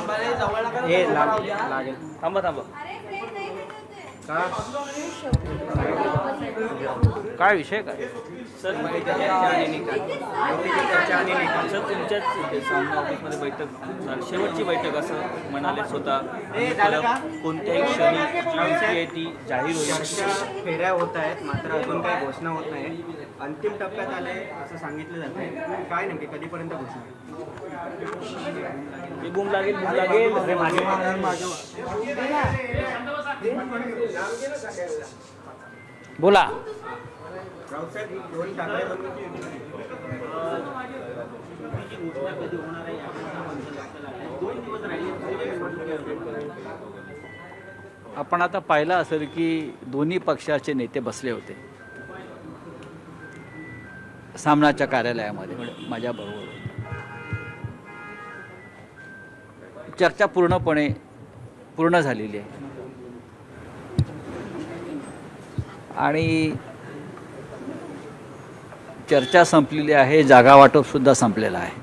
लागेल. थांबा थांबा. काय विषय काय सर? सर तुमच्याच सामना ऑफिसमध्ये बैठक, शेवटची बैठक असं म्हणाले स्वतः. कोणत्याही क्षणी जी युती आहे ती जाहीर होईल. फेऱ्या होत आहेत, मात्र अजून काही घोषणा होत नाही. अंतिम टप्प्यात आले असं सांगितलं जात आहे. काय नेमके कधीपर्यंत घोषणा? बूम लागेल, बूम लागेल. बोला. आपण आता पाहिलं असेल की दोन्ही पक्षाचे नेते बसले होते सामनाच्या कार्यालयामध्ये माझ्याबरोबर. चर्चा पूर्ण झालेली आहे आणि चर्चा संपलेली आहे. जागा वाटपसुद्धा संपलेलं आहे.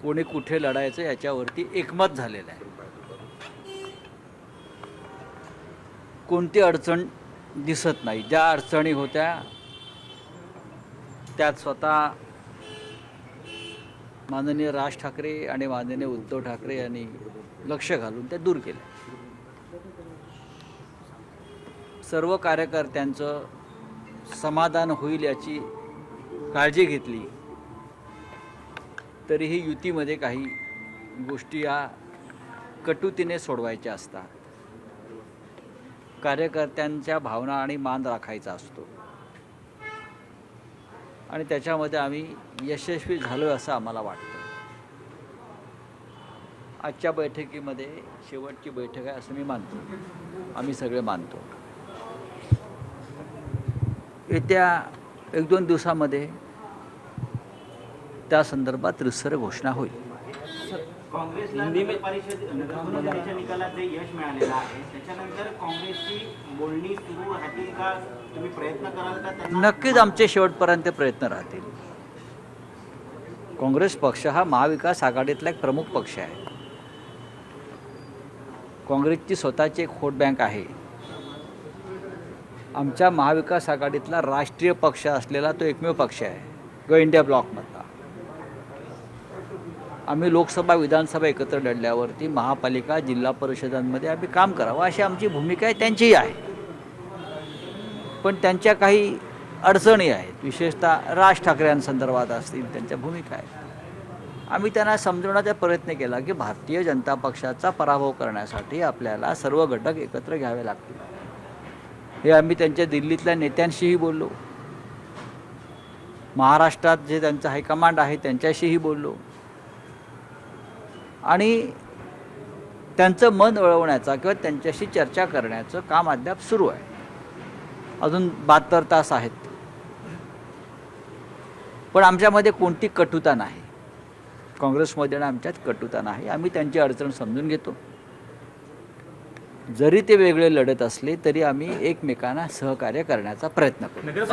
कोणी कुठे लढायचं याच्यावरती एकमत झालेलं आहे. कोणती अडचण दिसत नाही. ज्या अडचणी होत्या त्यात स्वतः माननीय राज ठाकरे आणि माननीय उद्धव ठाकरे यांनी लक्ष घालून त्या दूर केल्या. सर्व कार्यकर्त्यांचं समाधान होईल याची काळजी घेतली. तरीही युतीमध्ये काही गोष्टी या कटुतीने सोडवायच्या असतात. कार्यकर्त्यांच्या भावना आणि मान राखायचा असतो आणि त्याच्यामध्ये आम्ही यशस्वी झालो असं आम्हाला वाटतं. आजच्या बैठकीमध्ये शेवटची बैठक आहे असं मी मानतो. आम्ही सगळे मानतो. येत्या 1-2 दिवसामध्ये त्या संदर्भात रितसर घोषणा होईल. काँग्रेसला नगर परिषदेच्या निकालात जे यश मिळालेलं आहे त्याच्यानंतर काँग्रेसची बोलणी सुरू राहतील का? तुम्ही प्रयत्न कराल का त्यांना? नक्कीच आमचे शेवटपर्यंत प्रयत्न राहतील. काँग्रेस पक्ष हा महाविकास आघाडीतला एक प्रमुख पक्ष आहे. काँग्रेसची स्वतःची एक व्होट बँक आहे. आमच्या महाविकास आघाडीतला राष्ट्रीय पक्ष असलेला तो एकमेव पक्ष आहे गो इंडिया ब्लॉकमधला. आम्ही लोकसभा विधानसभा एकत्र लढल्यावरती महापालिका जिल्हा परिषदांमध्ये आम्ही काम करावं अशी आमची भूमिका आहे. त्यांचीही आहे. पण त्यांच्या काही अडचणी आहेत. विशेषतः राज ठाकरेंसंदर्भात असतील त्यांच्या भूमिका आहेत. आम्ही त्यांना समजवण्याचा प्रयत्न केला की भारतीय जनता पक्षाचा पराभव करण्यासाठी आपल्याला सर्व घटक एकत्र घ्यावे लागतील. हे आम्ही त्यांच्या दिल्लीतल्या नेत्यांशीही बोललो. महाराष्ट्रात जे त्यांचं हायकमांड आहे त्यांच्याशीही बोललो आणि त्यांचं मन वळवण्याचा किंवा त्यांच्याशी चर्चा करण्याचं काम अद्याप सुरू आहे. अजून 72 तास आहेत. पण आमच्यामध्ये कोणती कटुता नाही. काँग्रेसमध्ये आणि आमच्यात कटुता नाही. आम्ही त्यांची अडचण समजून घेतो. जरी ते वेगळे लढत असले तरी आम्ही एकमेकांना सहकार्य करण्याचा प्रयत्न करू.